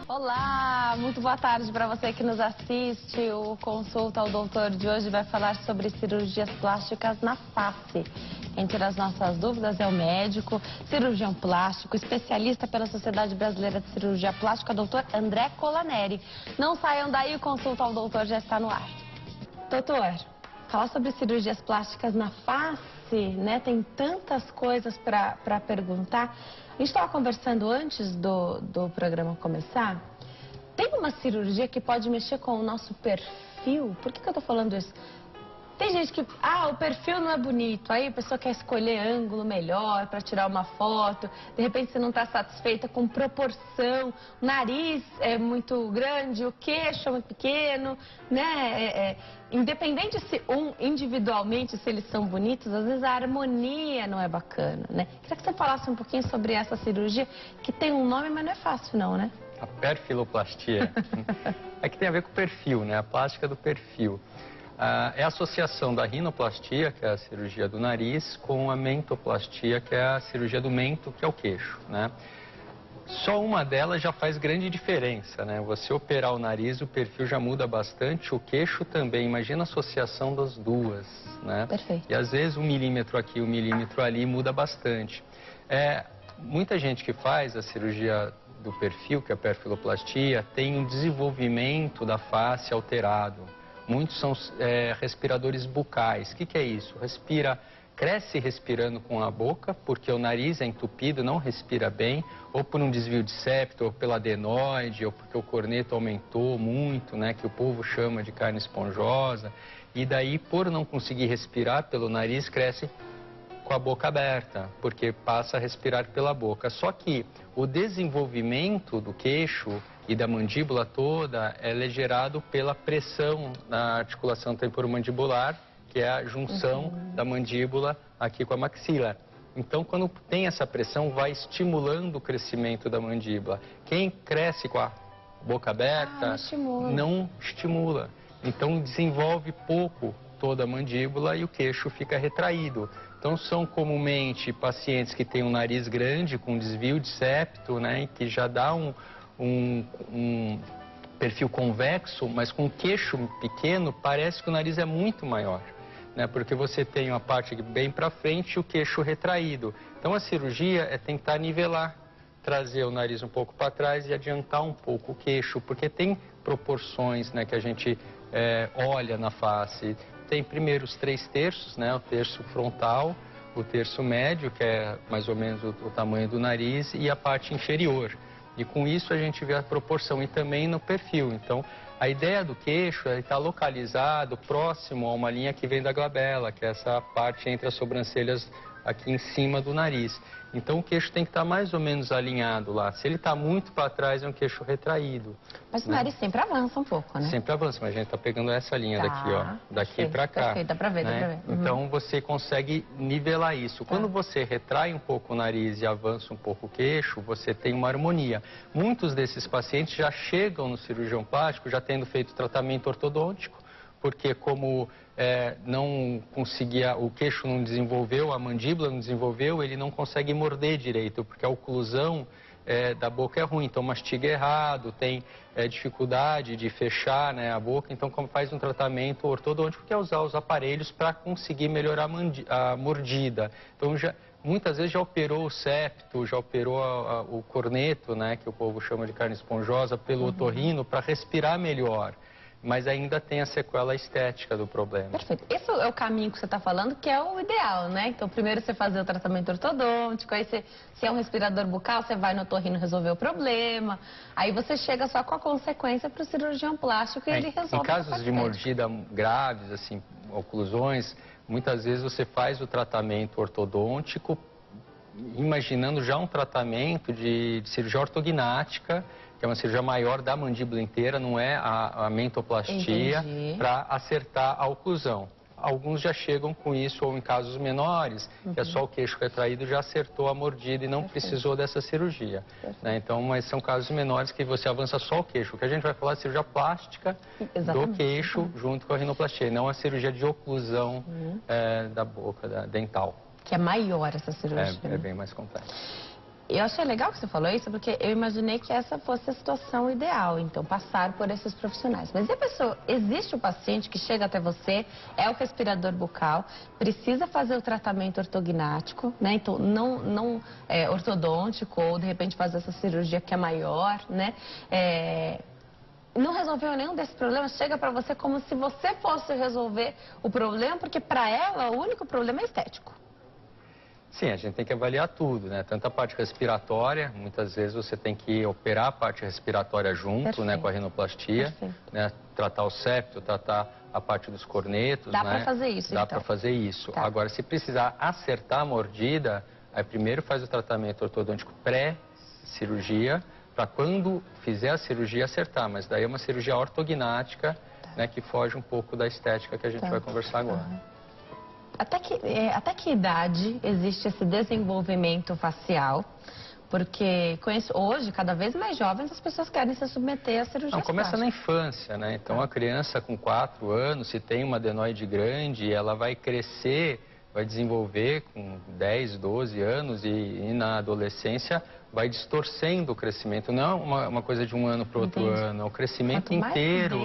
Olá, muito boa tarde para você que nos assiste. O Consulta ao Doutor de hoje vai falar sobre cirurgias plásticas na face. Entre as nossas dúvidas é o médico, cirurgião plástico, especialista pela Sociedade Brasileira de Cirurgia Plástica, doutor André Colaneri. Não saiam daí, o Consulta ao Doutor já está no ar. Doutor, falar sobre cirurgias plásticas na face, né? Tem tantas coisas para perguntar. A gente estava conversando antes do programa começar. Tem uma cirurgia que pode mexer com o nosso perfil? Por que eu estou falando isso? Tem gente que, o perfil não é bonito, aí a pessoa quer escolher ângulo melhor para tirar uma foto, de repente você não está satisfeita com proporção, o nariz é muito grande, o queixo é muito pequeno, né? Independente se individualmente, se eles são bonitos, às vezes a harmonia não é bacana, né? Queria que você falasse um pouquinho sobre essa cirurgia, que tem um nome, mas não é fácil não, né? A perfiloplastia. É que tem a ver com o perfil, né? A plástica do perfil. É a associação da rinoplastia, que é a cirurgia do nariz, com a mentoplastia, que é a cirurgia do mento, que é o queixo, né? Só uma delas já faz grande diferença, né? Você operar o nariz, o perfil já muda bastante, o queixo também. Imagina a associação das duas, né? Perfeito. E às vezes 1 milímetro aqui, 1 milímetro ali muda bastante. Muita gente que faz a cirurgia do perfil, que é a perfiloplastia, tem um desenvolvimento da face alterado. Muitos são respiradores bucais. O que é isso? Cresce respirando com a boca, porque o nariz é entupido, não respira bem, ou por um desvio de septo, ou pela adenoide, ou porque o corneto aumentou muito, né, que o povo chama de carne esponjosa. E daí, por não conseguir respirar pelo nariz, cresce com a boca aberta, porque passa a respirar pela boca. Só que o desenvolvimento do queixo e da mandíbula toda, ela é gerado pela pressão na articulação temporomandibular, que é a junção da mandíbula aqui com a maxila. Então, quando tem essa pressão, vai estimulando o crescimento da mandíbula. Quem cresce com a boca aberta, não estimula. Então, desenvolve pouco toda a mandíbula e o queixo fica retraído. Então, são comumente pacientes que têm um nariz grande, com desvio de septo, né, e que já dá um perfil convexo, mas com queixo pequeno, parece que o nariz é muito maior, né? Porque você tem uma parte bem para frente e o queixo retraído. Então a cirurgia é tentar nivelar, trazer o nariz um pouco para trás e adiantar um pouco o queixo, porque tem proporções, né, que a gente olha na face. Tem primeiro os 3/3, né, o terço frontal, o terço médio, que é mais ou menos o tamanho do nariz, e a parte inferior. E com isso a gente vê a proporção e também no perfil. Então, a ideia do queixo é estar localizado próximo a uma linha que vem da glabela, que é essa parte entre as sobrancelhas aqui em cima do nariz. Então, o queixo tem que estar mais ou menos alinhado lá. Se ele está muito para trás, é um queixo retraído. Mas o nariz sempre avança um pouco, né? Sempre avança, mas a gente está pegando essa linha daqui, ó. Daqui para cá. Perfeito, dá para ver, né? dá para ver. Então, você consegue nivelar isso. Quando você retrai um pouco o nariz e avança um pouco o queixo, você tem uma harmonia. Muitos desses pacientes já chegam no cirurgião plástico já tendo feito tratamento ortodôntico, porque como não conseguia, o queixo não desenvolveu, a mandíbula não desenvolveu, ele não consegue morder direito, porque a oclusão da boca é ruim, então mastiga errado, tem dificuldade de fechar, né, a boca, então como faz um tratamento ortodôntico, que é usar os aparelhos para conseguir melhorar a mordida. Então muitas vezes já operou o septo, já operou o corneto, né, que o povo chama de carne esponjosa, pelo otorrino, para respirar melhor. Mas ainda tem a sequela estética do problema. Perfeito. Esse é o caminho que você está falando, que é o ideal, né? Então, primeiro você fazer o tratamento ortodôntico, aí se é um respirador bucal, você vai no otorrino resolver o problema, aí você chega só com a consequência para o cirurgião plástico e ele resolve. Em casos de mordida graves, assim, oclusões, muitas vezes você faz o tratamento ortodôntico, imaginando já um tratamento de cirurgia ortognática, que é uma cirurgia maior da mandíbula inteira, não é a mentoplastia, para acertar a oclusão. alguns já chegam com isso, ou em casos menores, que é só o queixo retraído, já acertou a mordida e não precisou dessa cirurgia. Né? Então, mas são casos menores que você avança só o queixo. O que a gente vai falar é cirurgia plástica do queixo junto com a rinoplastia, e não a cirurgia de oclusão da boca, dental. Que é maior essa cirurgia. É bem mais complexo. Eu achei legal que você falou isso, porque eu imaginei que essa fosse a situação ideal, então, passar por esses profissionais. Mas e a pessoa, existe o paciente que chega até você, é o respirador bucal, precisa fazer o tratamento ortognático, né? Então, não ortodôntico, ou de repente fazer essa cirurgia que é maior, né? Não resolveu nenhum desses problemas, chega para você como se você fosse resolver o problema, porque para ela o único problema é estético. Sim, a gente tem que avaliar tudo, né? Tanto a parte respiratória, muitas vezes você tem que operar a parte respiratória junto, né, com a rinoplastia, né? Tratar o septo, tratar a parte dos cornetos, Dá né? para fazer isso, Dá então? para fazer isso. Tá. Agora, se precisar acertar a mordida, aí primeiro faz o tratamento ortodôntico pré-cirurgia, para quando fizer a cirurgia acertar, mas daí é uma cirurgia ortognática, né, que foge um pouco da estética que a gente vai conversar agora. Até que idade existe esse desenvolvimento facial? Porque hoje, cada vez mais jovens, as pessoas querem se submeter a cirurgia. Não, começa na infância, né? Então, a criança com 4 anos, se tem uma adenoide grande, ela vai crescer, vai desenvolver com 10, 12 anos e na adolescência vai distorcendo o crescimento. Não é uma coisa de um ano para o outro ano, é o crescimento inteiro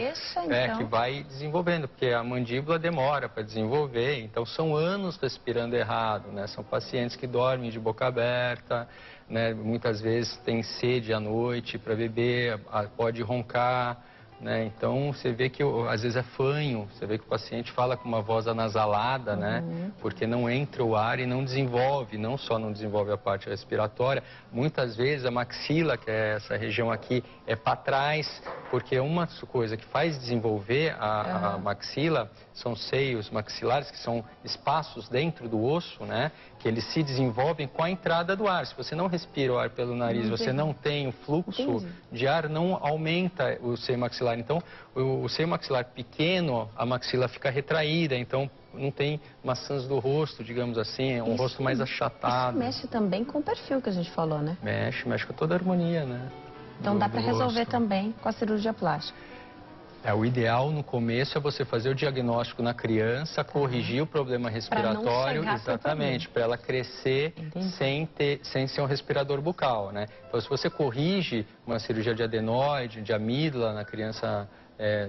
que vai desenvolvendo, porque a mandíbula demora para desenvolver, então são anos respirando errado, né? São pacientes que dormem de boca aberta, né? Muitas vezes tem sede à noite para beber, pode roncar, né? Então, você vê que às vezes é fanho, você vê que o paciente fala com uma voz anasalada, né? Porque não entra o ar e não desenvolve, não só não desenvolve a parte respiratória, muitas vezes a maxila, que é essa região aqui, é para trás, porque uma coisa que faz desenvolver a maxila são seios maxilares, que são espaços dentro do osso, né? Que eles se desenvolvem com a entrada do ar. Se você não respira o ar pelo nariz, você não tem o fluxo de ar, não aumenta o seio maxilar. Então, o seio maxilar pequeno, a maxila fica retraída, então não tem maçãs do rosto, digamos assim, é um rosto mais achatado. Isso mexe também com o perfil que a gente falou, né? Mexe com toda a harmonia, né? Então dá para resolver também com a cirurgia plástica. O ideal no começo é você fazer o diagnóstico na criança, corrigir o problema respiratório, exatamente, para ela crescer sem ser um respirador bucal, né? Então, se você corrige uma cirurgia de adenoide, de amígdala na criança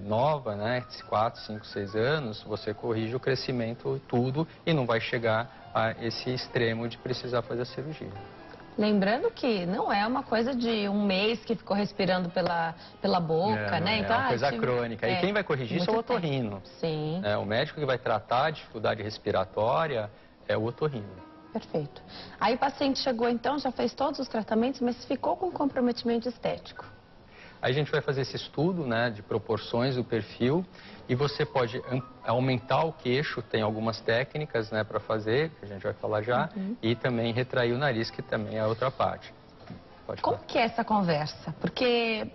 nova, né, 4, 5, 6 anos, você corrige o crescimento tudo e não vai chegar a esse extremo de precisar fazer a cirurgia. Lembrando que não é uma coisa de um mês que ficou respirando pela boca, né? Então, é uma coisa crônica. E quem vai corrigir isso é o otorrino. Sim. O médico que vai tratar a dificuldade respiratória é o otorrino. Perfeito. Aí o paciente chegou então, já fez todos os tratamentos, mas ficou com comprometimento estético. Aí a gente vai fazer esse estudo, né, de proporções do perfil e você pode aumentar o queixo, tem algumas técnicas, né, para fazer, que a gente vai falar já, e também retrair o nariz, que também é outra parte. Como que é essa conversa? Porque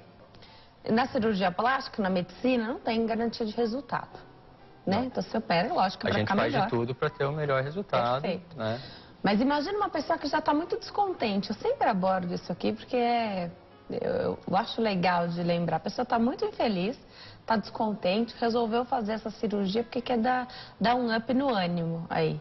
na cirurgia plástica, na medicina, não tem garantia de resultado, né? Então você opera, lógico, para ficar melhor. A gente faz de tudo para ter o melhor resultado. Perfeito. Né? Mas imagina uma pessoa que já está muito descontente. Eu sempre abordo isso aqui porque eu acho legal de lembrar. A pessoa está muito infeliz, está descontente, resolveu fazer essa cirurgia porque quer dar um up no ânimo aí.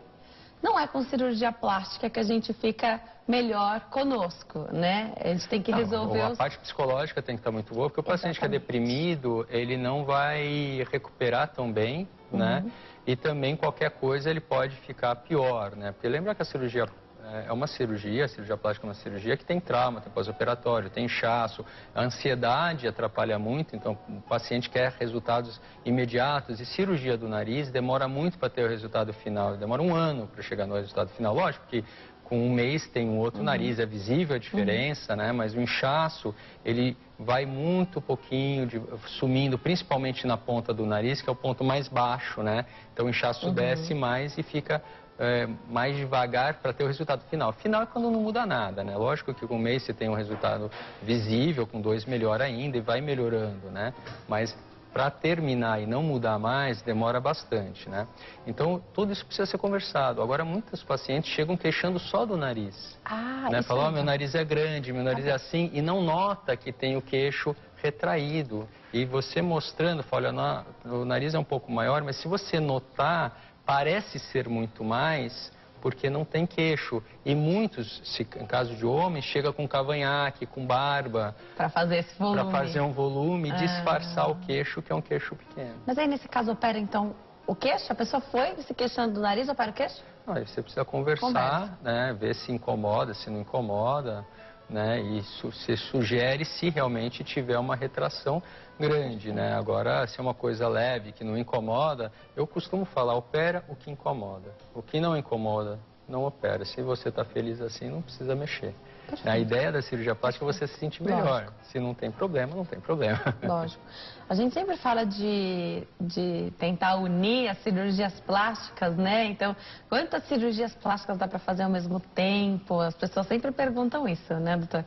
Não é com cirurgia plástica que a gente fica melhor conosco, né? A gente tem que resolver A parte psicológica tem que estar muito boa, porque o paciente que é deprimido, ele não vai recuperar tão bem, né? E também qualquer coisa ele pode ficar pior, né? Porque lembra que a cirurgia a cirurgia plástica é uma cirurgia que tem trauma, tem pós-operatório, tem inchaço, a ansiedade atrapalha muito, então o paciente quer resultados imediatos e cirurgia do nariz demora muito para ter o resultado final, demora um ano para chegar no resultado final. Lógico que com um mês tem um outro nariz, é visível a diferença, né? Mas o inchaço, ele vai muito pouquinho, sumindo, principalmente na ponta do nariz, que é o ponto mais baixo, né? Então o inchaço desce mais e fica mais devagar para ter o resultado final. Final é quando não muda nada, né? Lógico que com um mês você tem um resultado visível, com 2 melhor ainda e vai melhorando, né? Mas para terminar e não mudar mais, demora bastante, né? Então, tudo isso precisa ser conversado. Agora, muitos pacientes chegam queixando só do nariz. Né? Falam, meu nariz é grande, meu nariz é assim, e não nota que tem o queixo retraído. E você mostrando, fala, olha, o nariz é um pouco maior, mas se você notar, parece ser muito mais, porque não tem queixo. E muitos, em caso de homens, chega com cavanhaque, com barba. Para fazer esse volume. Para fazer um volume e disfarçar o queixo, que é um queixo pequeno. Mas aí, nesse caso, opera, então, o queixo? A pessoa foi se queixando do nariz, opera o queixo? Não, aí você precisa conversar, né, ver se incomoda, se não incomoda, né, e se sugere se realmente tiver uma retração grande, né. Agora, se é uma coisa leve, que não incomoda, eu costumo falar, opera o que incomoda. O que não incomoda, não opera. Se você está feliz assim, não precisa mexer. Perfeito. A ideia da cirurgia plástica é você se sentir melhor. Lógico. Se não tem problema, não tem problema. Lógico. A gente sempre fala de tentar unir as cirurgias plásticas, né? Então, quantas cirurgias plásticas dá para fazer ao mesmo tempo? As pessoas sempre perguntam isso, né, doutor?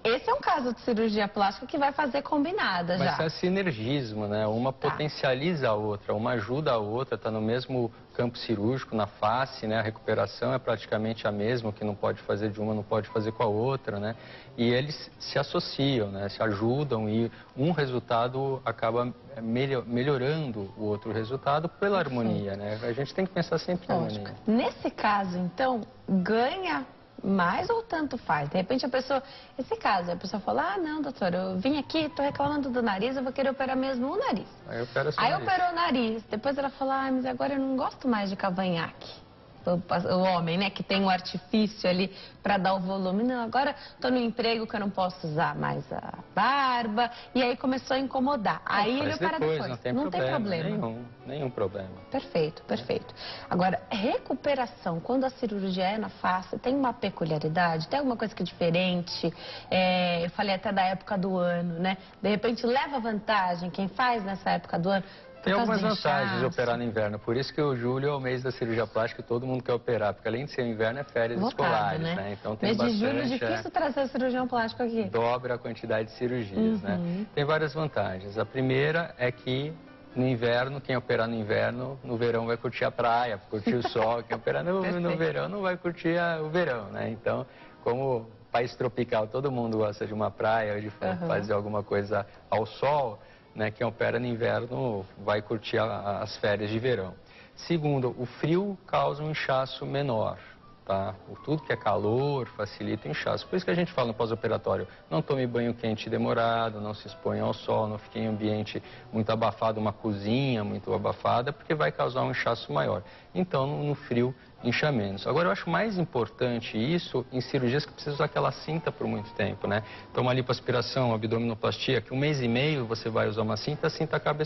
Esse é um caso de cirurgia plástica que vai fazer combinada já. Mas é sinergismo, né? Uma potencializa a outra, uma ajuda a outra, está no mesmo campo cirúrgico, na face, né? A recuperação é praticamente a mesma, o que não pode fazer de uma não pode fazer com a outra, né? E eles se associam, né? Se ajudam e um resultado acaba melhorando o outro resultado pela harmonia, né? A gente tem que pensar sempre na harmonia. Nesse caso, então, ganha mais ou tanto faz? De repente a pessoa, esse caso, a pessoa fala, ah, não, doutor, eu vim aqui, tô reclamando do nariz, eu vou querer operar mesmo o nariz. Aí operou o nariz, depois ela fala, ah, mas agora eu não gosto mais de cavanhaque. O homem, né, que tem um artifício ali para dar o volume. Não, agora estou no emprego que eu não posso usar mais a barba. E aí começou a incomodar. Aí ele opera depois. Não tem problema. Nenhum problema. Perfeito, perfeito. Agora, recuperação, quando a cirurgia é na face, tem uma peculiaridade? Tem alguma coisa que é diferente? Eu falei até da época do ano, né? De repente leva vantagem quem faz nessa época do ano? Tem algumas vantagens de operar no inverno, por isso que o julho é o mês da cirurgia plástica e todo mundo quer operar, porque além de ser inverno é férias escolares, né? Então tem bastante... Mês de julho é difícil trazer cirurgião plástico aqui. Dobra a quantidade de cirurgias, né? Tem várias vantagens. A primeira é que no inverno, quem operar no inverno, no verão vai curtir a praia, curtir o sol. Quem operar no verão não vai curtir o verão, né? Então, como país tropical, todo mundo gosta de uma praia, de fazer alguma coisa ao sol, né, quem opera no inverno vai curtir as férias de verão. Segundo, o frio causa um inchaço menor, tá? Tudo que é calor facilita o inchaço. Por isso que a gente fala no pós-operatório, não tome banho quente demorado, não se exponha ao sol, não fique em ambiente muito abafado, uma cozinha muito abafada, porque vai causar um inchaço maior. Então, no frio, incha menos. Agora, eu acho mais importante isso em cirurgias que precisam usar aquela cinta por muito tempo, né? Então, uma lipoaspiração, abdominoplastia, que 1 mês e meio você vai usar uma cinta, a cinta acaba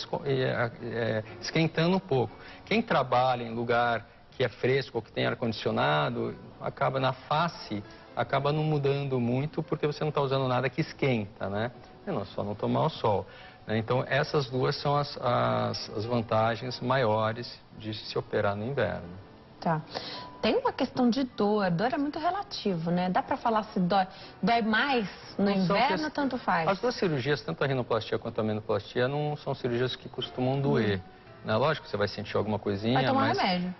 esquentando um pouco. Quem trabalha em lugar que é fresco ou que tem ar-condicionado, acaba na face, acaba não mudando muito porque você não está usando nada que esquenta, né? É só não tomar o sol. Então, essas duas são as vantagens maiores de se operar no inverno. Tá. Tem uma questão de dor. Dor é muito relativo, né? Dá pra falar se dói mais no inverno, tanto faz? As duas cirurgias, tanto a rinoplastia quanto a menoplastia, não são cirurgias que costumam doer. Né? Lógico que você vai sentir alguma coisinha, vai tomar remédio.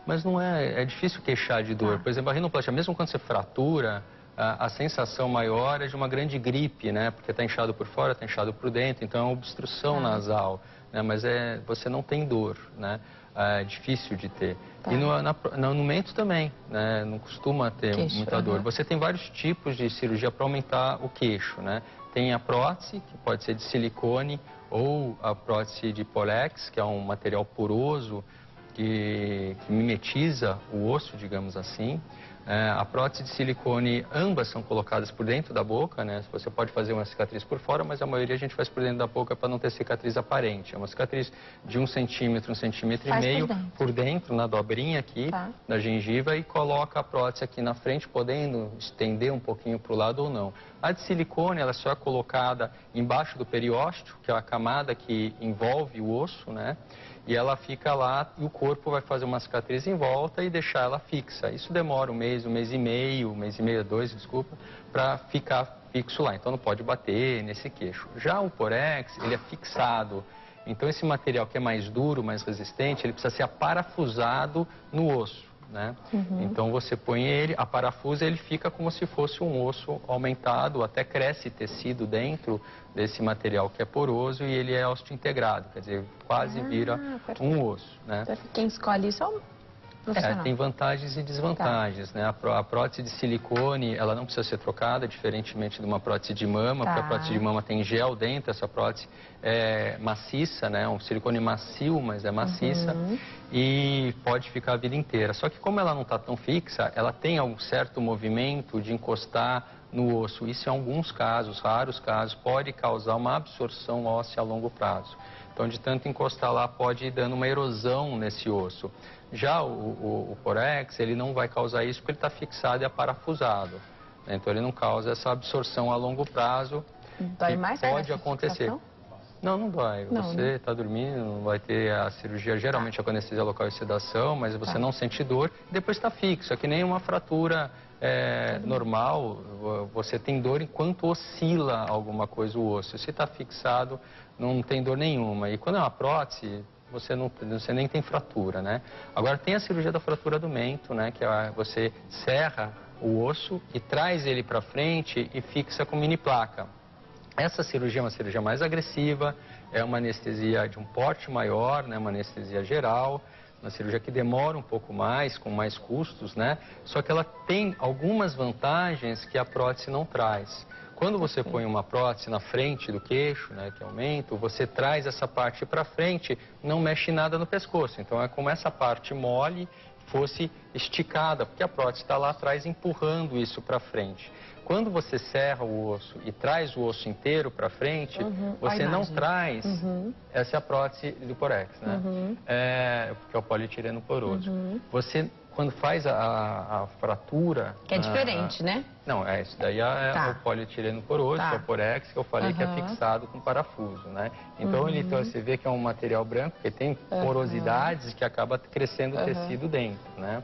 Mas não é difícil queixar de dor. Por exemplo, a rinoplastia, mesmo quando você fratura, a sensação maior é de uma grande gripe, né? Porque está inchado por fora, está inchado por dentro, então é uma obstrução nasal, né? Mas você não tem dor, né? É difícil de ter. E no mento também, né? Não costuma ter muita dor. Você tem vários tipos de cirurgia para aumentar o queixo, né? Tem a prótese, que pode ser de silicone, ou a prótese de Polex, que é um material poroso que mimetiza o osso, digamos assim. A prótese de silicone, ambas são colocadas por dentro da boca, né? Você pode fazer uma cicatriz por fora, mas a maioria a gente faz por dentro da boca para não ter cicatriz aparente. É uma cicatriz de 1 centímetro, 1,5 centímetros por dentro, na dobrinha aqui da gengiva, e coloca a prótese aqui na frente, podendo estender um pouquinho para o lado ou não. A de silicone, ela só é colocada embaixo do periósteo, que é a camada que envolve o osso, né? E ela fica lá e o corpo vai fazer uma cicatriz em volta e deixar ela fixa. Isso demora 1 mês, 1 mês e meio, 2 meses, para ficar fixo lá, então não pode bater nesse queixo. Já o Porex, ele é fixado. Então esse material que é mais duro, mais resistente, ele precisa ser aparafusado no osso, né? Então você põe ele, a parafusa, ele fica como se fosse um osso aumentado, até cresce tecido dentro desse material que é poroso e ele é osteointegrado, quer dizer, quase vira um osso, né? Quem escolhe isso é o profissional. Tem vantagens e desvantagens, né? A prótese de silicone, ela não precisa ser trocada, diferentemente de uma prótese de mama, porque a prótese de mama tem gel dentro, essa prótese é maciça, né? Um silicone macio, mas é maciça e pode ficar a vida inteira. Só que como ela não está tão fixa, ela tem um certo movimento de encostar no osso. Isso em alguns casos, raros casos, pode causar uma absorção óssea a longo prazo. Então, de tanto encostar lá, pode ir dando uma erosão nesse osso. Já o Porex, ele não vai causar isso porque ele está fixado e aparafusado. Então, ele não causa essa absorção a longo prazo. Dói mais? Pode acontecer. Não, não dói. Não, Você né? está dormindo, não vai ter a cirurgia, geralmente com anestesia local e sedação, mas você não sente dor. Depois está fixo, é que nem uma fratura normal, você tem dor enquanto oscila alguma coisa o osso. Se está fixado, não tem dor nenhuma. E quando é uma prótese, você nem tem fratura, né? Agora tem a cirurgia da fratura do mento, né? Que você serra o osso e traz ele para frente e fixa com mini placa. Essa cirurgia é uma cirurgia mais agressiva, é uma anestesia de um porte maior, né? Uma anestesia geral, uma cirurgia que demora um pouco mais, com mais custos, né? Só que ela tem algumas vantagens que a prótese não traz. Quando você põe uma prótese na frente do queixo, né, que aumenta, você traz essa parte para frente, não mexe nada no pescoço. Então é como essa parte mole fosse esticada, porque a prótese está lá atrás empurrando isso para frente. Quando você serra o osso e traz o osso inteiro para frente, você não traz, essa é a prótese do Porex, né? Que é o polietileno poroso. Você, quando faz a fratura... Que é diferente, né? Não, isso daí é o polietileno poroso, que é o Porex, que eu falei que é fixado com parafuso, né? Então, então você vê que é um material branco, que tem porosidades que acaba crescendo o tecido dentro, né?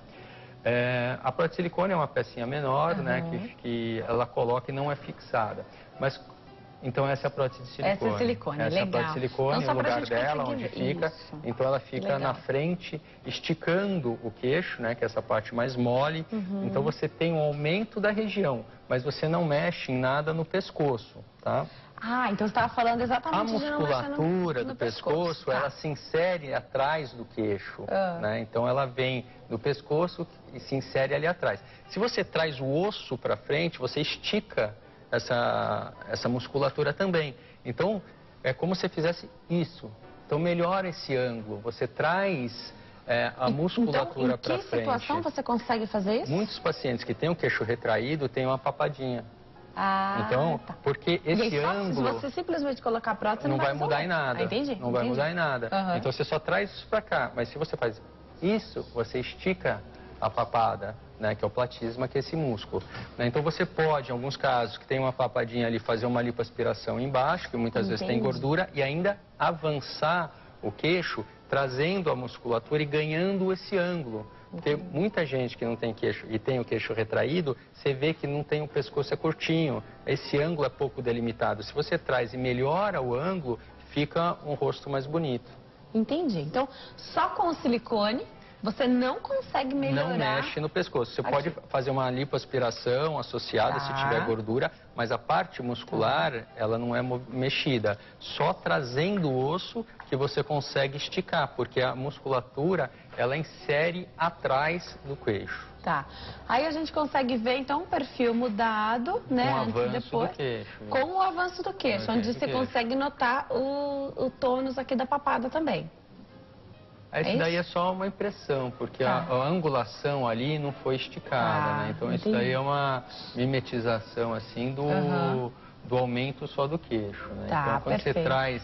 A prótese de silicone é uma pecinha menor, né, que ela coloca e não é fixada. Mas, então essa é a prótese de silicone. Essa é silicone, essa legal. é a prótese de silicone, então, o lugar dela, onde fica. Isso. Então ela fica na frente, esticando o queixo, né, que é essa parte mais mole. Então você tem um aumento da região, mas você não mexe em nada no pescoço, tá? Então você estava falando exatamente a musculatura do pescoço, ela se insere atrás do queixo, né? Então ela vem do pescoço e se insere ali atrás. Se você traz o osso para frente, você estica essa musculatura também. Então é como se fizesse isso. Então melhora esse ângulo, você traz a musculatura para frente. Em que situação você consegue fazer isso? Muitos pacientes que têm o queixo retraído têm uma papadinha. Então, porque esse ângulo... Se você simplesmente colocar a prótese, não vai mudar em nada. Entendi. Não vai mudar em nada. Então você só traz isso para cá. Mas se você faz isso, você estica a papada, né, que é o platisma, que é esse músculo. Então você pode, em alguns casos, que tem uma papadinha ali, fazer uma lipoaspiração embaixo, que muitas vezes tem gordura, e ainda avançar o queixo, trazendo a musculatura e ganhando esse ângulo. Porque muita gente que não tem queixo e tem o queixo retraído, você vê que não tem o pescoço, é curtinho. Esse ângulo é pouco delimitado. Se você traz e melhora o ângulo, fica um rosto mais bonito. Entendi. Então, só com o silicone, você não consegue melhorar... Não mexe no pescoço. Você pode fazer uma lipoaspiração associada se tiver gordura, mas a parte muscular, ela não é mexida. Só trazendo o osso que você consegue esticar, porque a musculatura, ela insere atrás do queixo. Tá. Aí a gente consegue ver, então, o perfil mudado, né? Com o antes e avanço depois, do queixo. Com o avanço do queixo, onde você consegue notar o tônus aqui da papada também. Isso daí é só uma impressão, porque a angulação ali não foi esticada, né? Então isso daí é uma mimetização, assim, do aumento só do queixo, né? Então quando você traz...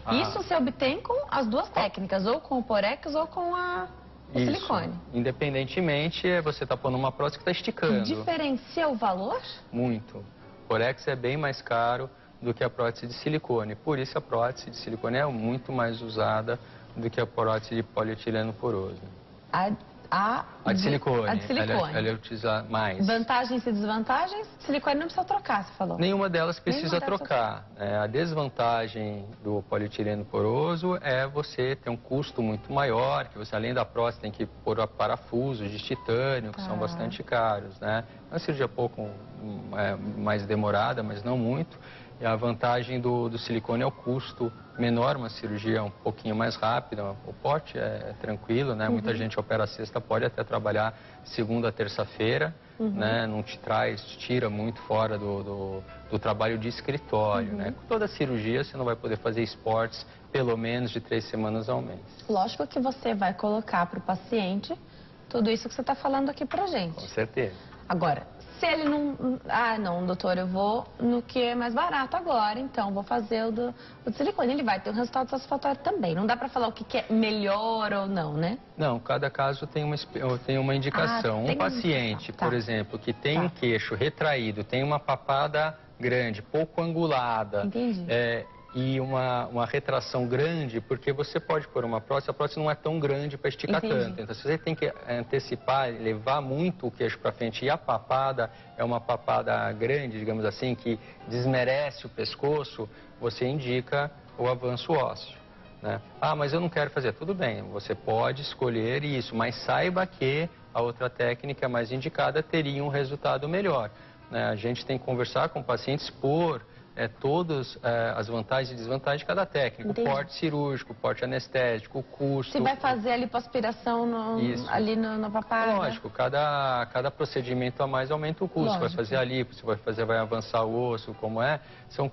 Isso se obtém com as duas técnicas, ou com o Porex ou com o silicone. Independentemente, você está pondo uma prótese que está esticando. Diferencia o valor? Muito. O Porex é bem mais caro do que a prótese de silicone. Por isso a prótese de silicone é muito mais usada do que a prótese de polietileno poroso. A de silicone. A de silicone. Ela utiliza mais. Vantagens e desvantagens? Silicone não precisa trocar, você falou. Nenhuma delas precisa trocar. A desvantagem do polietileno poroso é você ter um custo muito maior, que você, além da prótese, tem que pôr parafusos de titânio, que são bastante caros, né? É uma cirurgia pouco mais demorada, mas não muito. E a vantagem do silicone é o custo menor, uma cirurgia um pouquinho mais rápida. O porte é tranquilo, né? Muita gente opera sexta, pode até trabalhar segunda a terça-feira, né? Não te tira muito fora do trabalho de escritório, né? Com toda cirurgia você não vai poder fazer esportes pelo menos de 3 semanas ao mês. Lógico que você vai colocar para o paciente tudo isso que você está falando aqui pra gente. Com certeza. Agora, se ele não... Ah, não, doutor, eu vou no que é mais barato agora, então vou fazer o do silicone. Ele vai ter um resultado satisfatório também. Não dá pra falar o que é melhor ou não, né? Não, cada caso tem uma indicação. Um paciente, por exemplo, que tem um queixo retraído, tem uma papada grande, pouco angulada... Entendi. E uma retração grande, porque você pode pôr uma prótese, a prótese não é tão grande para esticar tanto. Então, se você tem que antecipar, levar muito o queixo para frente, e a papada é uma papada grande, digamos assim, que desmerece o pescoço, você indica o avanço ósseo, né? Ah, mas eu não quero fazer. Tudo bem, você pode escolher isso, mas saiba que a outra técnica mais indicada teria um resultado melhor, né? A gente tem que conversar com pacientes por... todas as vantagens e desvantagens de cada técnica. Entendi. O porte cirúrgico, o porte anestésico, o custo... Você vai fazer a lipoaspiração ali na papada? Lógico, cada procedimento a mais aumenta o custo. Lógico. Vai fazer a lipo, vai avançar o osso, como é. São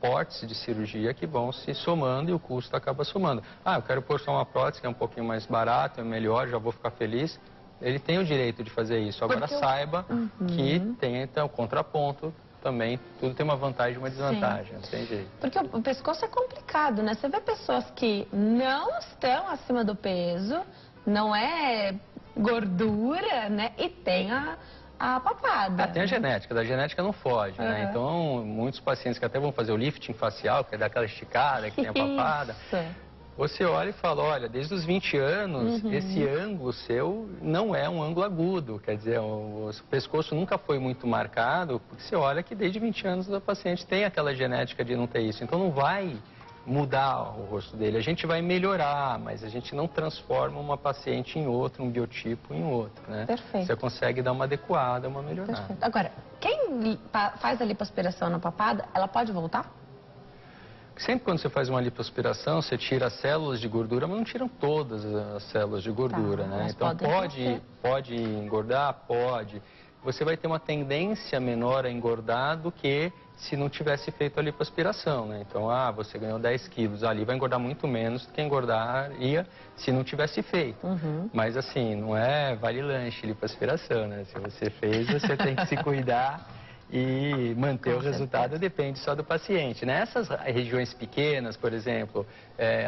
portes de cirurgia que vão se somando e o custo acaba somando. Ah, eu quero pôr só uma prótese que é um pouquinho mais barato, é melhor, já vou ficar feliz. Ele tem o direito de fazer isso. Agora saiba que tem então o contraponto. Também, tudo tem uma vantagem e uma desvantagem, não tem jeito. Porque o pescoço é complicado, né? Você vê pessoas que não estão acima do peso, não é gordura, né? E tem a papada. Tem a genética, da genética não foge, né? Então, muitos pacientes que até vão fazer o lifting facial, que é daquela esticada, que tem a papada... Você olha e fala, olha, desde os 20 anos, esse ângulo seu não é um ângulo agudo. Quer dizer, o pescoço nunca foi muito marcado, porque você olha que desde 20 anos o paciente tem aquela genética de não ter isso. Então não vai mudar o rosto dele. A gente vai melhorar, mas a gente não transforma uma paciente em outro, um biotipo em outro, né? Perfeito. Você consegue dar uma adequada, uma melhorada. Perfeito. Agora, quem faz a lipoaspiração na papada, ela pode voltar? Sempre quando você faz uma lipoaspiração, você tira as células de gordura, mas não tiram todas as células de gordura, né? Então pode engordar? Pode. Você vai ter uma tendência menor a engordar do que se não tivesse feito a lipoaspiração, né? Então, você ganhou 10 quilos, ali vai engordar muito menos do que engordaria se não tivesse feito. Mas assim, não vale lanche lipoaspiração, né? Se você fez, você tem que se cuidar. E manter o resultado depende só do paciente. Nessas regiões pequenas, por exemplo,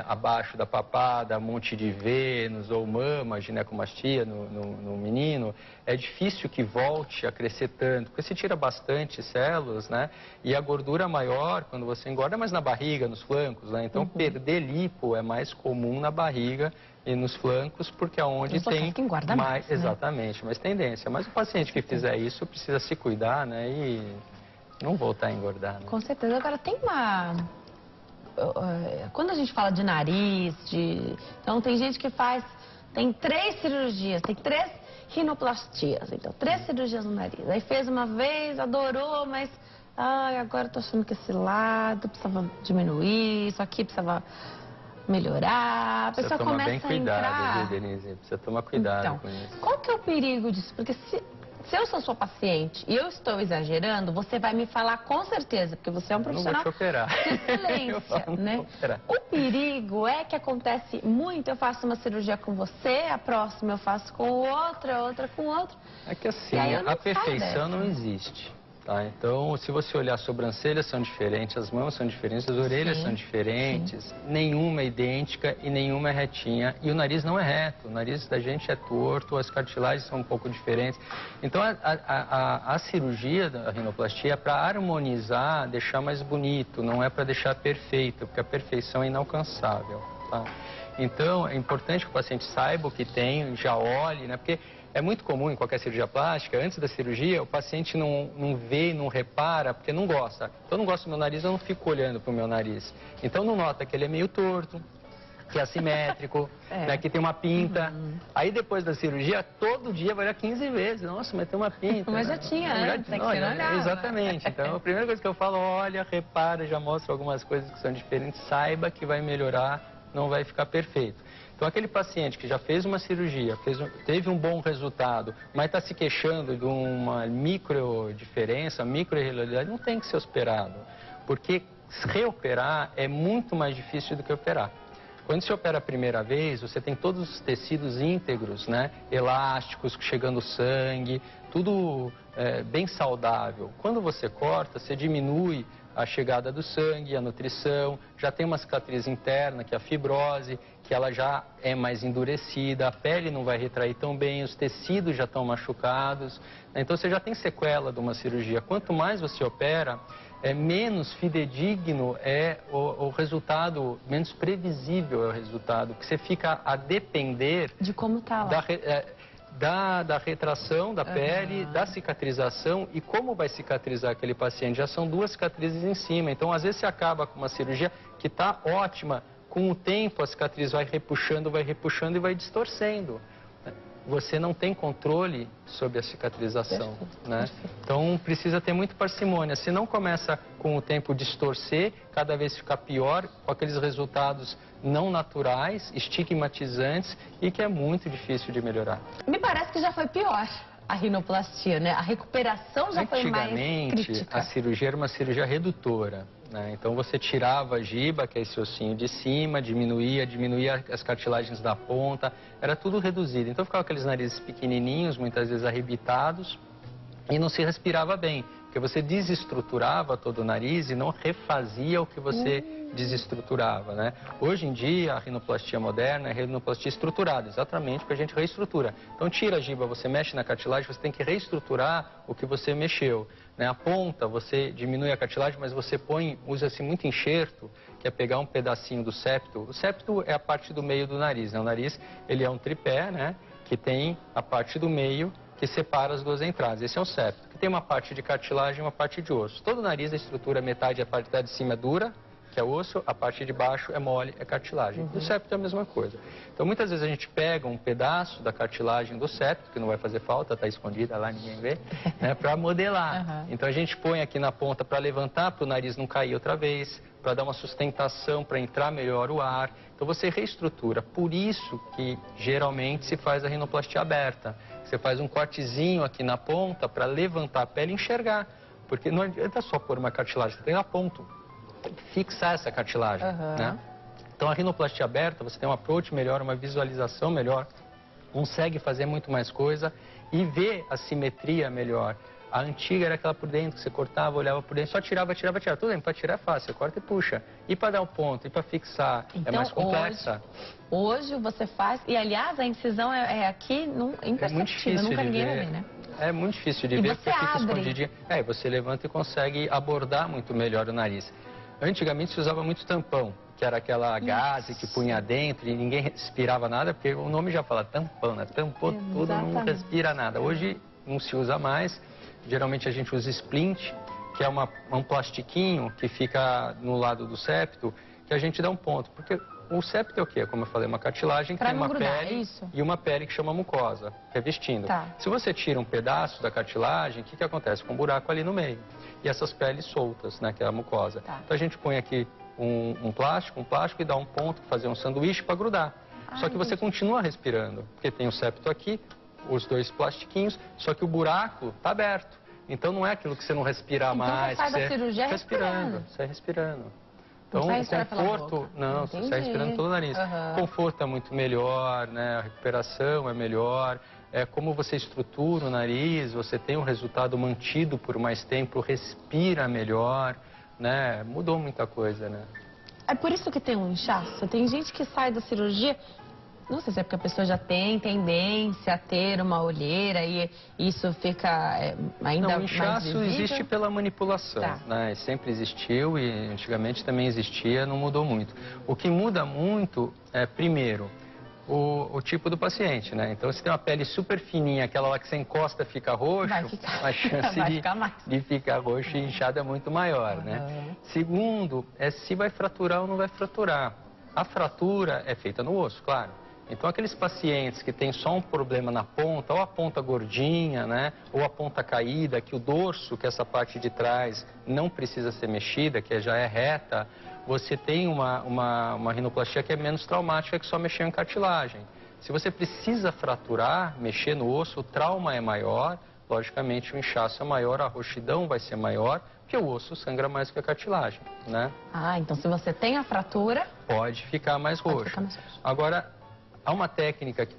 abaixo da papada, monte de Vênus ou mama, ginecomastia no menino, é difícil que volte a crescer tanto, porque se tira bastante células, né? E a gordura maior, quando você engorda, é mais na barriga, nos flancos, né? Então, perder lipo é mais comum na barriga e nos flancos, porque é onde tem mais, né? Exatamente, mais tendência. Mas o paciente que fizer isso precisa se cuidar, né? E não voltar a engordar, né? Com certeza. Agora, tem quando a gente fala de nariz, então tem gente que tem 3 cirurgias, tem 3 rinoplastias, então 3 cirurgias no nariz. Aí fez uma vez, adorou, mas agora eu tô achando que esse lado precisava diminuir, isso aqui precisava melhorar, a pessoa começa a entrar... Viu, Denise? Precisa tomar cuidado com isso. Qual que é o perigo disso? Porque se eu sou sua paciente e eu estou exagerando, você vai me falar com certeza, porque você é um profissional de excelência, né? O perigo é que acontece muito, eu faço uma cirurgia com você, a próxima eu faço com outra com outro. É que assim, a perfeição não existe. Tá? Então, se você olhar, as sobrancelhas são diferentes, as mãos são diferentes, as orelhas são diferentes, nenhuma é idêntica e nenhuma é retinha. E o nariz não é reto, o nariz da gente é torto, as cartilagens são um pouco diferentes. Então, a cirurgia da rinoplastia é para harmonizar, deixar mais bonito, não é para deixar perfeito, porque a perfeição é inalcançável. Tá? Então, é importante que o paciente saiba o que tem, já olhe, né? Porque é muito comum em qualquer cirurgia plástica, antes da cirurgia, o paciente não vê, não repara, porque não gosta. Então, eu não gosto do meu nariz, eu não fico olhando para o meu nariz. Então, não nota que ele é meio torto, que é assimétrico, né, que tem uma pinta. Aí, depois da cirurgia, todo dia vai olhar 15 vezes. Nossa, mas tem uma pinta. Mas já tinha antes, é que você não olhava. Exatamente. Então, a primeira coisa que eu falo, olha, repara, já mostra algumas coisas que são diferentes, saiba que vai melhorar, não vai ficar perfeito. Então, aquele paciente que já fez uma cirurgia, teve um bom resultado, mas está se queixando de uma micro diferença, micro irregularidade, não tem que ser operado. Porque reoperar é muito mais difícil do que operar. Quando se opera a primeira vez, você tem todos os tecidos íntegros, né? Elásticos, chegando sangue, tudo bem saudável. Quando você corta, você diminui a chegada do sangue, a nutrição, já tem uma cicatriz interna, que é a fibrose, que ela já é mais endurecida, a pele não vai retrair tão bem, os tecidos já estão machucados. Então você já tem sequela de uma cirurgia. Quanto mais você opera, menos fidedigno é o resultado, menos previsível é o resultado, que você fica a depender de como está lá. Da retração da pele, da cicatrização e como vai cicatrizar aquele paciente. Já são 2 cicatrizes em cima, então às vezes você acaba com uma cirurgia que está ótima, com o tempo a cicatriz vai repuxando e vai distorcendo. Você não tem controle sobre a cicatrização, né? Então precisa ter muito parcimônia. Se não começa com o tempo distorcer, cada vez ficar pior, com aqueles resultados não naturais, estigmatizantes e que é muito difícil de melhorar. Me parece que já foi pior a rinoplastia, né? A recuperação já foi mais crítica. Antigamente, a cirurgia era uma cirurgia redutora, né? Então você tirava a giba, que é esse ossinho de cima, diminuía as cartilagens da ponta, era tudo reduzido. Então ficava aqueles narizes pequenininhos, muitas vezes arrebitados, e não se respirava bem, porque você desestruturava todo o nariz e não refazia o que você desestruturava, né? Hoje em dia, a rinoplastia moderna é rinoplastia estruturada, exatamente porque a gente reestrutura. Então, tira a giba, você mexe na cartilagem, você tem que reestruturar o que você mexeu, né? A ponta, você diminui a cartilagem, mas você usa-se muito enxerto, que é pegar um pedacinho do septo. O septo é a parte do meio do nariz, né? O nariz, ele é um tripé, né? Que tem a parte do meio que separa as 2 entradas. Esse é o septo, que tem uma parte de cartilagem e uma parte de osso. Todo o nariz, a estrutura, metade, a parte de cima é dura, que é osso, a parte de baixo é mole, é cartilagem. O septo é a mesma coisa. Então, muitas vezes a gente pega um pedaço da cartilagem do septo, que não vai fazer falta, está escondida lá, ninguém vê, né, para modelar. Então, a gente põe aqui na ponta para levantar, para o nariz não cair outra vez, para dar uma sustentação, para entrar melhor o ar. Então, você reestrutura. Por isso que, geralmente, se faz a rinoplastia aberta. Você faz um cortezinho aqui na ponta para levantar a pele e enxergar. Porque não adianta só pôr uma cartilagem, você tem na ponta. Fixar essa cartilagem, né? Então, a rinoplastia aberta, você tem um approach melhor, uma visualização melhor, consegue fazer muito mais coisa e ver a simetria melhor. A antiga era aquela por dentro, que você cortava, olhava por dentro, só tirava. Tudo bem, para tirar é fácil, você corta e puxa. E para dar o ponto, e para fixar, então, é mais complexa. Hoje você faz, e aliás, a incisão é aqui, imperceptível, nunca ninguém vai ver, né? É muito difícil de ver, porque fica escondidinho. Você levanta e consegue abordar muito melhor o nariz. Antigamente se usava muito tampão, que era aquela gaze que punha dentro e ninguém respirava nada, porque o nome já fala tampão, né? Tampou tudo, não respira nada. Hoje não se usa mais, geralmente a gente usa splint, que é um plastiquinho que fica no lado do septo, que a gente dá um ponto, porque o septo é o quê? Como eu falei, uma cartilagem que tem uma pele e uma pele que chama mucosa, revestindo. Se você tira um pedaço da cartilagem, o que acontece? Com um buraco ali no meio. E essas peles soltas, né, que é a mucosa. Então a gente põe aqui um plástico e dá um ponto, fazer um sanduíche para grudar. Só que você continua respirando, porque tem o septo aqui, os 2 plastiquinhos, só que o buraco está aberto. Então não é aquilo que você não respira mais. Então você sai da cirurgia respirando. Sai respirando. Então, o conforto, você sai respirando pelo nariz. O conforto é muito melhor, né? A recuperação é melhor. É como você estrutura o nariz, você tem um resultado mantido por mais tempo, respira melhor, né? Mudou muita coisa, né? É por isso que tem um inchaço. Tem gente que sai da cirurgia Não sei se é porque a pessoa já tem tendência a ter uma olheira e isso fica ainda Não, o mais inchaço visível. existe pela manipulação, Tá. né? Sempre existiu e antigamente também existia, não mudou muito. O que muda muito é, primeiro, o tipo do paciente, né? Então, se tem uma pele super fininha, aquela lá que você encosta fica roxo, a chance de ficar roxo e inchado é muito maior, né? Segundo, é se vai fraturar ou não vai fraturar. A fratura é feita no osso, claro. Então, aqueles pacientes que têm só um problema na ponta, ou a ponta gordinha, né? Ou a ponta caída, que o dorso, que é essa parte de trás, não precisa ser mexida, que já é reta, você tem uma rinoplastia que é menos traumática, que só mexer em cartilagem. Se você precisa fraturar, mexer no osso, o trauma é maior, logicamente o inchaço é maior, a roxidão vai ser maior, porque o osso sangra mais que a cartilagem, né? Ah, então se você tem a fratura... Pode ficar mais roxo. Agora, há uma técnica que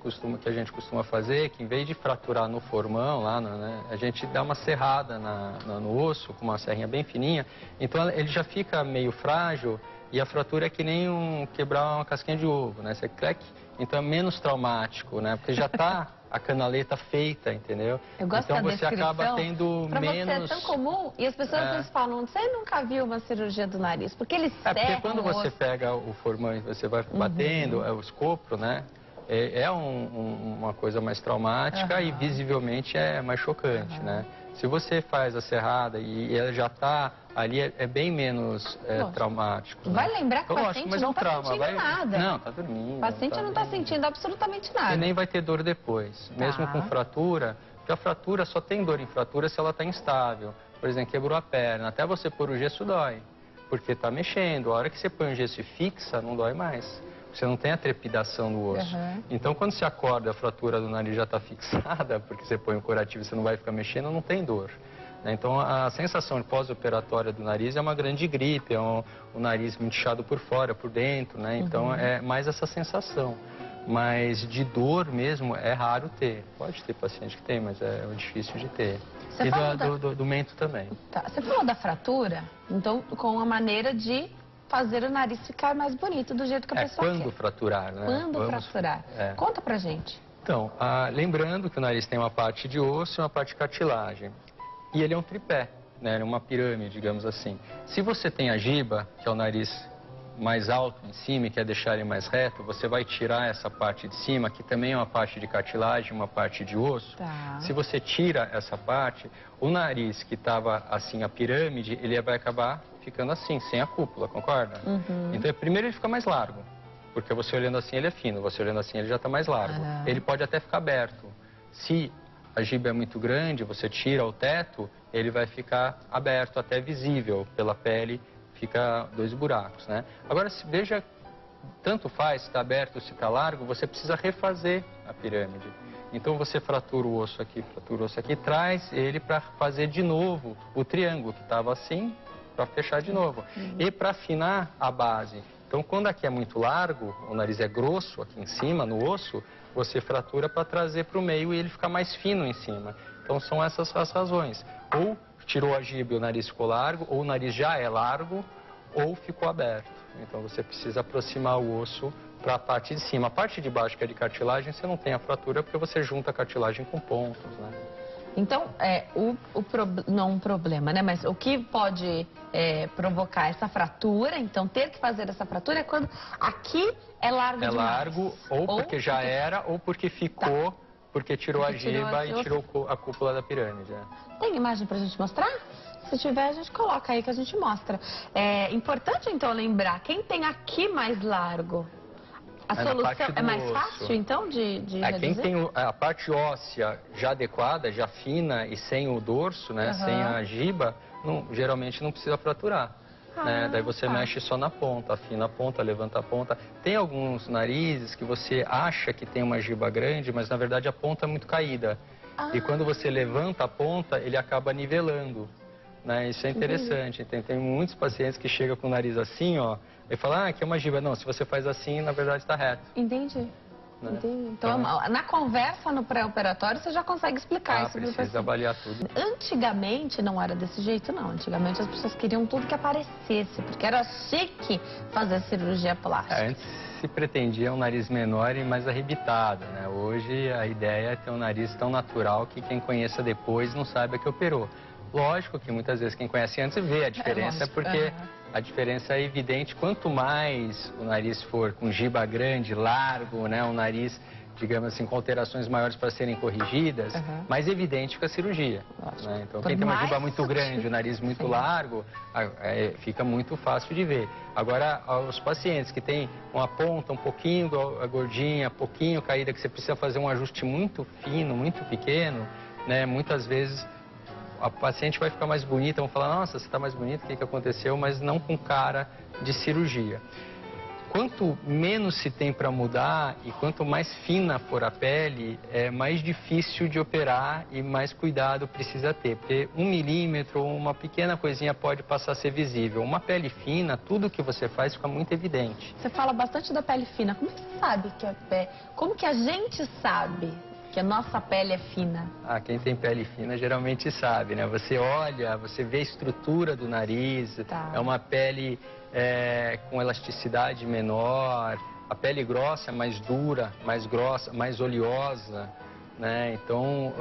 a gente costuma fazer, que em vez de fraturar no formão, lá, né, a gente dá uma serrada no osso, com uma serrinha bem fininha, então ele já fica meio frágil e a fratura é que nem quebrar uma casquinha de ovo, né? Você crack, então é menos traumático, né? Porque já está a canaleta feita, entendeu? Eu gosto então da você acaba tendo pra menos... você é tão comum e as pessoas às vezes falam, você nunca viu uma cirurgia do nariz, porque eles serram porque quando você pega o formão e você vai batendo, o escopro, né? É uma coisa mais traumática e visivelmente é mais chocante, né? Se você faz a serrada e ela já está ali, é bem menos traumático. Vai né? lembrar que o paciente não está sentindo nada. Não, está dormindo. O paciente não está sentindo absolutamente nada. E nem vai ter dor depois. Mesmo com fratura, porque a fratura só tem dor em fratura se ela está instável. Por exemplo, quebrou a perna, até você pôr o gesso dói, porque está mexendo. A hora que você põe o gesso e fixa, não dói mais. Você não tem a trepidação no osso. Então, quando você acorda, a fratura do nariz já está fixada, porque você põe o curativo e você não vai ficar mexendo, não tem dor. Então, a sensação pós-operatória do nariz é uma grande gripe, é o nariz inchado por fora, por dentro, né? Então, é mais essa sensação. Mas de dor mesmo é raro ter. Pode ter paciente que tem, mas é difícil de ter. E do mento também. Tá. Você falou da fratura, então, com a maneira de fazer o nariz ficar mais bonito do jeito que a pessoa quer. Quando fraturar, né? Quando fraturar. Conta pra gente. Então, lembrando que o nariz tem uma parte de osso e uma parte de cartilagem. E ele é um tripé, né? Ele é uma pirâmide, digamos assim. Se você tem a giba, que é o nariz mais alto em cima e quer deixar ele mais reto, você vai tirar essa parte de cima, que também é uma parte de cartilagem, uma parte de osso. Se você tira essa parte, o nariz que estava assim, a pirâmide, ele vai acabar ficando assim, sem a cúpula, concorda? Então, primeiro ele fica mais largo, porque você olhando assim ele é fino, você olhando assim ele já está mais largo. Ele pode até ficar aberto. Se a giba é muito grande, você tira o teto, ele vai ficar aberto, até visível pela pele, fica 2 buracos, né? Agora, veja, tanto faz se está aberto ou se está largo, você precisa refazer a pirâmide. Então, você fratura o osso aqui, traz ele para fazer de novo o triângulo que estava assim, para fechar de novo. E para afinar a base. Então, quando aqui é muito largo, o nariz é grosso aqui em cima, no osso, você fratura para trazer para o meio e ele fica mais fino em cima. Então, são essas as razões. Ou tirou a giba e o nariz ficou largo, ou o nariz já é largo, ou ficou aberto. Então, você precisa aproximar o osso para a parte de cima. A parte de baixo, que é de cartilagem, você não tem a fratura porque você junta a cartilagem com pontos, né? Então, não um problema, né? Mas o que pode provocar essa fratura, então ter que fazer essa fratura é quando aqui é largo demais. É largo, ou porque já era, ou porque ficou, porque tirou a giba e tirou a cúpula da pirâmide. Tem imagem pra gente mostrar? Se tiver, a gente coloca aí que a gente mostra. É importante, então, lembrar, quem tem aqui mais largo, a solução é mais fácil, então, de reduzir? Quem tem a parte óssea já adequada, já fina e sem o dorso, né, sem a giba, geralmente não precisa fraturar. Né? Daí você mexe só na ponta, afina a ponta, levanta a ponta. Tem alguns narizes que você acha que tem uma giba grande, mas na verdade a ponta é muito caída. E quando você levanta a ponta, ele acaba nivelando. Né? Isso é interessante. Tem muitos pacientes que chegam com o nariz assim, ó, e falam, aqui é uma giba. Não, se você faz assim, na verdade está reto. Entendi. Né? Então, na conversa no pré-operatório, você já consegue explicar isso. Precisa avaliar tudo. Antigamente não era desse jeito, não. Antigamente as pessoas queriam tudo que aparecesse, porque era chique fazer cirurgia plástica. Antes se pretendia um nariz menor e mais arrebitado, né? Hoje a ideia é ter um nariz tão natural que quem conheça depois não saiba que operou. Lógico que muitas vezes quem conhece antes vê a diferença, porque a diferença é evidente. Quanto mais o nariz for com giba grande, largo, né, um nariz, digamos assim, com alterações maiores para serem corrigidas, mais evidente fica a cirurgia. Né? Então, quem tem uma giba muito grande, o nariz muito largo, fica muito fácil de ver. Agora, os pacientes que têm uma ponta um pouquinho gordinha, pouquinho caída, que você precisa fazer um ajuste muito fino, muito pequeno, né, muitas vezes a paciente vai ficar mais bonita, vão falar, nossa, você está mais bonita, o que aconteceu? Mas não com cara de cirurgia. Quanto menos se tem para mudar e quanto mais fina for a pele, é mais difícil de operar e mais cuidado precisa ter. Porque 1 milímetro ou uma pequena coisinha pode passar a ser visível. Uma pele fina, tudo que você faz fica muito evidente. Você fala bastante da pele fina. Como você sabe que a pele... Como que a gente sabe que a nossa pele é fina? Quem tem pele fina geralmente sabe, né? Você olha, você vê a estrutura do nariz, é uma pele com elasticidade menor, a pele grossa é mais dura, mais grossa, mais oleosa, né? Então,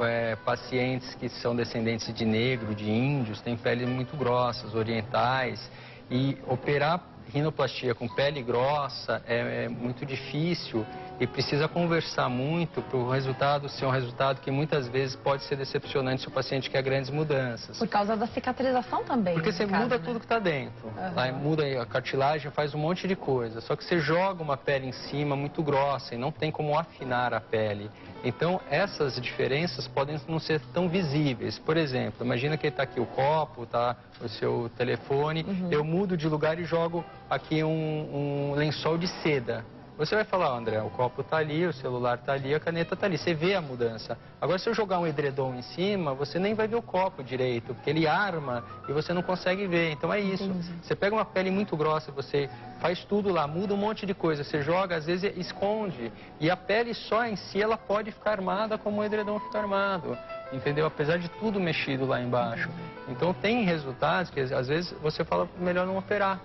pacientes que são descendentes de negro, de índios, têm pele muito grossas, orientais, e operar rinoplastia com pele grossa é muito difícil e precisa conversar muito para o resultado ser um resultado que muitas vezes pode ser decepcionante se o paciente quer grandes mudanças. Por causa da cicatrização também. Porque você muda tudo que está dentro. Lá muda a cartilagem, faz um monte de coisa. Só que você joga uma pele em cima muito grossa e não tem como afinar a pele. Então, essas diferenças podem não ser tão visíveis. Por exemplo, imagina que está aqui o copo, tá o seu telefone, eu mudo de lugar e jogo aqui um lençol de seda. Você vai falar, André, o copo está ali, o celular está ali, a caneta está ali. Você vê a mudança. Agora, se eu jogar um edredom em cima, você nem vai ver o copo direito, porque ele arma e você não consegue ver. Então, é isso. Você pega uma pele muito grossa, você faz tudo lá, muda um monte de coisa. Você joga, às vezes, esconde. E a pele só em si, ela pode ficar armada como o edredom fica armado. Entendeu? Apesar de tudo mexido lá embaixo. Então, tem resultados que, às vezes, você fala, melhor não operar.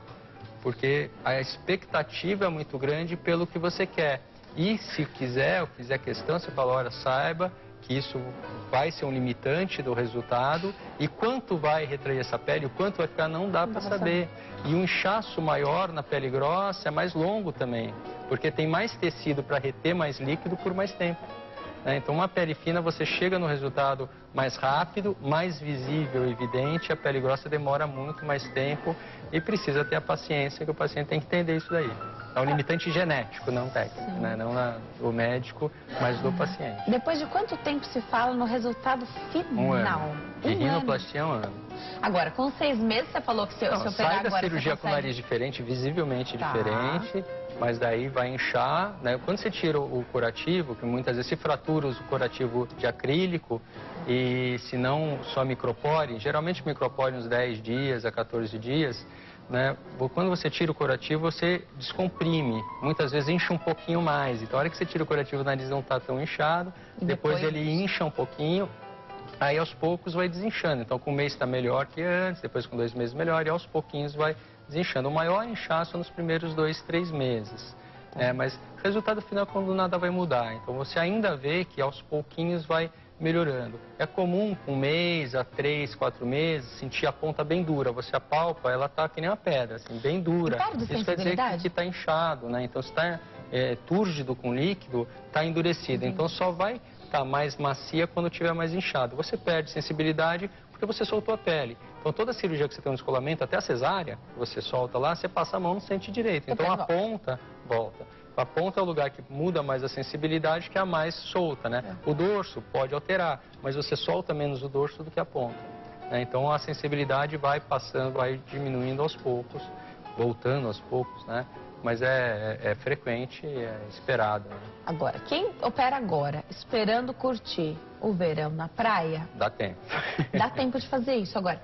Porque a expectativa é muito grande pelo que você quer. E se quiser, ou fizer questão, você fala, olha, saiba que isso vai ser um limitante do resultado e quanto vai retrair essa pele, o quanto vai ficar, não dá para saber. E um inchaço maior na pele grossa é mais longo também, porque tem mais tecido para reter mais líquido por mais tempo. Então, uma pele fina, você chega no resultado mais rápido, mais visível, evidente. A pele grossa demora muito mais tempo e precisa ter a paciência, que o paciente tem que entender isso daí. É um limitante genético, não técnico, né? Não do médico, mas do paciente. Depois de quanto tempo se fala no resultado final? 1 ano. De rinoplastia é 1 ano. Agora, com 6 meses, você falou que se eu operar sai agora... da cirurgia com nariz diferente, visivelmente diferente, mas daí vai inchar, né? Quando você tira o curativo, que muitas vezes se fratura o curativo de acrílico, e se não só micropore, geralmente micropore uns 10 dias a 14 dias, né? Quando você tira o curativo, você descomprime, muitas vezes incha um pouquinho mais. Então, a hora que você tira o curativo, o nariz não está tão inchado, depois ele incha um pouquinho, aí aos poucos vai desinchando. Então, com 1 mês está melhor que antes, depois com 2 meses melhor, e aos pouquinhos vai desinchando. O maior inchaço nos primeiros 2, 3 meses. Mas o resultado final é quando nada vai mudar. Então, você ainda vê que aos pouquinhos vai melhorando. É comum, com 1 mês a 3, 4 meses, sentir a ponta bem dura. Você apalpa, ela está que nem uma pedra, assim, bem dura. Isso quer dizer que está inchado, né? Então, se está túrgido com líquido, está endurecido. Então, só vai estar mais macia quando tiver mais inchado. Você perde sensibilidade porque você soltou a pele. Então, toda cirurgia que você tem um descolamento, até a cesárea, você solta lá, você passa a mão, não sente direito. Então, a ponta volta. A ponta é o lugar que muda mais a sensibilidade, que é a mais solta, né? O dorso pode alterar, mas você solta menos o dorso do que a ponta. Então, a sensibilidade vai passando, vai diminuindo aos poucos, voltando aos poucos, né? Mas é frequente e é esperado. Né? Agora, quem opera agora, esperando curtir o verão na praia... Dá tempo. Dá tempo de fazer isso. Agora,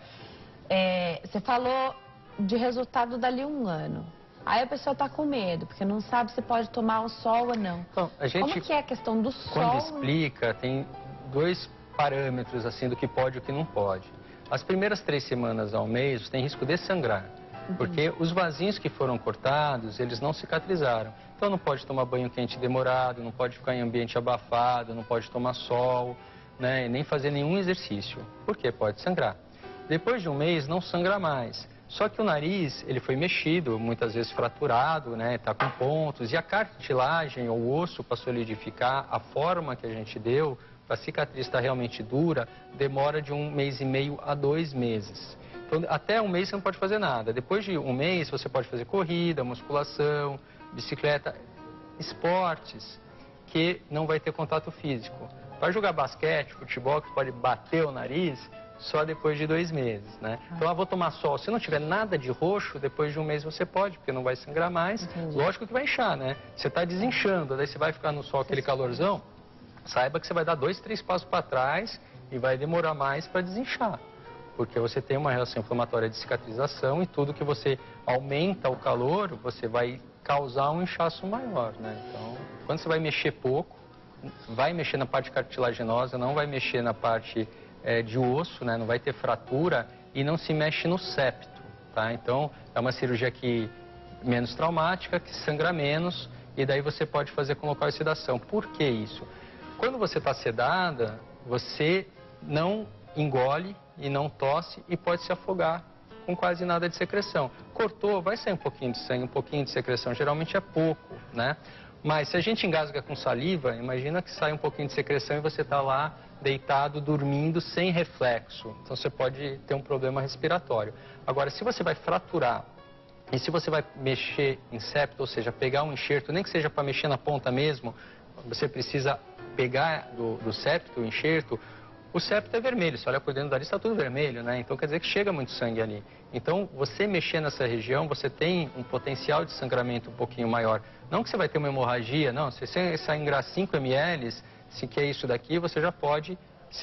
você falou de resultado dali 1 ano. Aí a pessoa está com medo, porque não sabe se pode tomar o sol ou não. Então, a gente, como que é a questão do sol? Quando explica, tem 2 parâmetros assim do que pode e o que não pode. As primeiras 3 semanas ao mês tem risco de sangrar, porque os vasinhos que foram cortados, eles não cicatrizaram. Então não pode tomar banho quente demorado, não pode ficar em ambiente abafado, não pode tomar sol, né, e nem fazer nenhum exercício, porque pode sangrar. Depois de um mês não sangra mais. Só que o nariz, ele foi mexido, muitas vezes fraturado, né, tá com pontos, e a cartilagem ou o osso para solidificar, a forma que a gente deu, para a cicatriz estar realmente dura, demora de 1 mês e meio a 2 meses. Então, até 1 mês você não pode fazer nada. Depois de 1 mês, você pode fazer corrida, musculação, bicicleta, esportes que não vai ter contato físico. Para jogar basquete, futebol, que pode bater o nariz, só depois de 2 meses, né? Então, vou tomar sol. Se não tiver nada de roxo, depois de 1 mês você pode, porque não vai sangrar mais. Entendi. Lógico que vai inchar, né? Você está desinchando, daí você vai ficar no sol, aquele calorzão, saiba que você vai dar 2, 3 passos para trás e vai demorar mais para desinchar. Porque você tem uma reação inflamatória de cicatrização e tudo que você aumenta o calor, você vai causar um inchaço maior, né? Então, quando você vai mexer pouco, vai mexer na parte cartilaginosa, não vai mexer na parte de osso, né? Não vai ter fratura e não se mexe no septo, tá? Então, é uma cirurgia que menos traumática, que sangra menos e daí você pode fazer com local de sedação. Por que isso? Quando você está sedada, você não engole e não tosse e pode se afogar com quase nada de secreção. Cortou, vai sair um pouquinho de sangue, um pouquinho de secreção, geralmente é pouco, né? Mas se a gente engasga com saliva, imagina que sai um pouquinho de secreção e você está lá deitado, dormindo, sem reflexo. Então você pode ter um problema respiratório. Agora, se você vai fraturar e se você vai mexer em septo, ou seja, pegar um enxerto, nem que seja para mexer na ponta mesmo, você precisa pegar do septo, o enxerto. O septo é vermelho, se olha por dentro do nariz está tudo vermelho, né? Então quer dizer que chega muito sangue ali. Então você mexer nessa região, você tem um potencial de sangramento um pouquinho maior. Não que você vai ter uma hemorragia, não. Se você sangrar 5 ml, se que é isso daqui, você já pode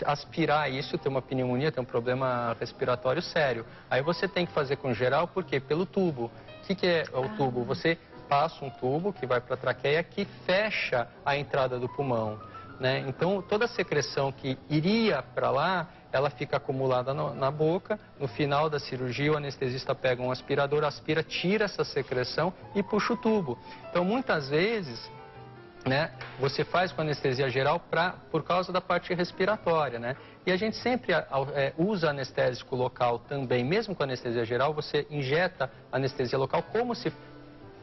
aspirar isso, ter uma pneumonia, ter um problema respiratório sério. Aí você tem que fazer com geral, por quê? Pelo tubo. O que é o tubo? Você passa um tubo que vai para a traqueia que fecha a entrada do pulmão. Né? Então, toda a secreção que iria para lá, ela fica acumulada na boca. No final da cirurgia, o anestesista pega um aspirador, aspira, tira essa secreção e puxa o tubo. Então, muitas vezes, né, você faz com anestesia geral por causa da parte respiratória, né? E a gente sempre usa anestésico local também, mesmo com anestesia geral, você injeta anestesia local como se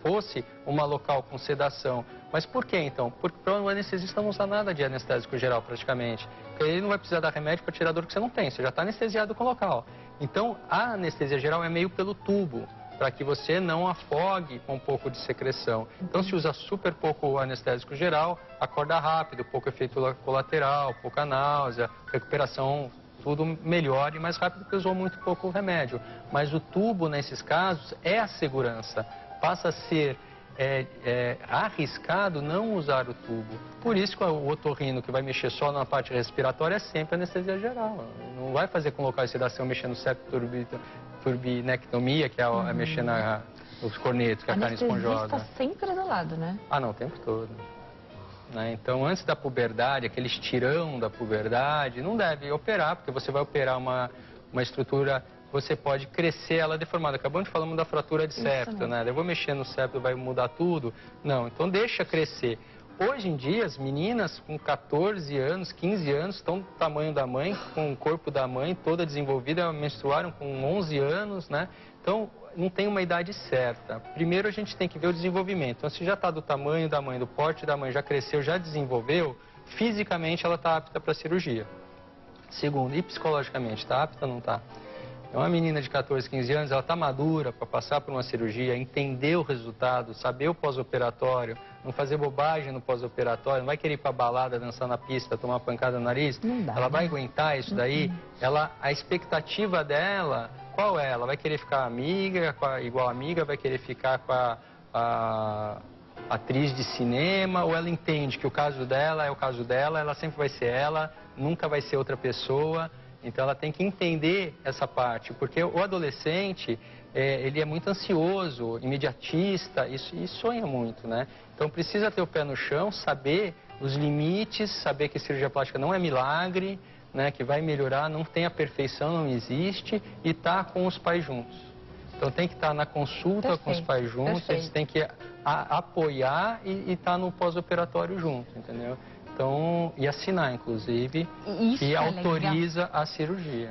fosse uma local com sedação. Mas por que então? Porque para o anestesista não usa nada de anestésico geral praticamente. Porque ele não vai precisar dar remédio para tirar a dor que você não tem, você já está anestesiado com o local. Então a anestesia geral é meio pelo tubo, para que você não afogue com um pouco de secreção. Então se usa super pouco anestésico geral, acorda rápido, pouco efeito colateral, pouca náusea, recuperação, tudo melhor e mais rápido porque usou muito pouco remédio. Mas o tubo nesses casos é a segurança. Passa a ser arriscado não usar o tubo. Por isso que o otorrino que vai mexer só na parte respiratória é sempre anestesia geral. Não vai fazer com local de sedação mexer no septo turbinectomia, que é mexer nos cornetos, que é a carne esponjosa. Está sempre do lado, né? Ah, não, o tempo todo. Né? Então, antes da puberdade, aquele estirão da puberdade, não deve operar, porque você vai operar uma estrutura. Você pode crescer ela deformada. Acabamos de falar da fratura de septo, né? Eu vou mexer no septo, vai mudar tudo? Não, então deixa crescer. Hoje em dia, as meninas com 14 anos, 15 anos, estão do tamanho da mãe, com o corpo da mãe, toda desenvolvida, menstruaram com 11 anos, né? Então, não tem uma idade certa. Primeiro, a gente tem que ver o desenvolvimento. Então, se já está do tamanho da mãe, do porte da mãe, já cresceu, já desenvolveu, fisicamente ela está apta para a cirurgia. Segundo, e psicologicamente, está apta ou não está? É uma menina de 14, 15 anos, ela está madura para passar por uma cirurgia, entender o resultado, saber o pós-operatório, não fazer bobagem no pós-operatório, não vai querer ir para balada, dançar na pista, tomar uma pancada no nariz. Não dá, ela vai aguentar isso daí? A expectativa dela, qual é? Ela vai querer ficar amiga, igual amiga, vai querer ficar com a atriz de cinema, ou ela entende que o caso dela é o caso dela, ela sempre vai ser ela, nunca vai ser outra pessoa. Então ela tem que entender essa parte, porque o adolescente, ele é muito ansioso, imediatista e sonha muito, né? Então precisa ter o pé no chão, saber os limites, saber que cirurgia plástica não é milagre, né? Que vai melhorar, não tem a perfeição, não existe, e tá com os pais juntos. Então tem que estar na consulta com os pais juntos, eles têm que apoiar e estar no pós-operatório junto, entendeu? Então, e assinar, inclusive, que autoriza a cirurgia.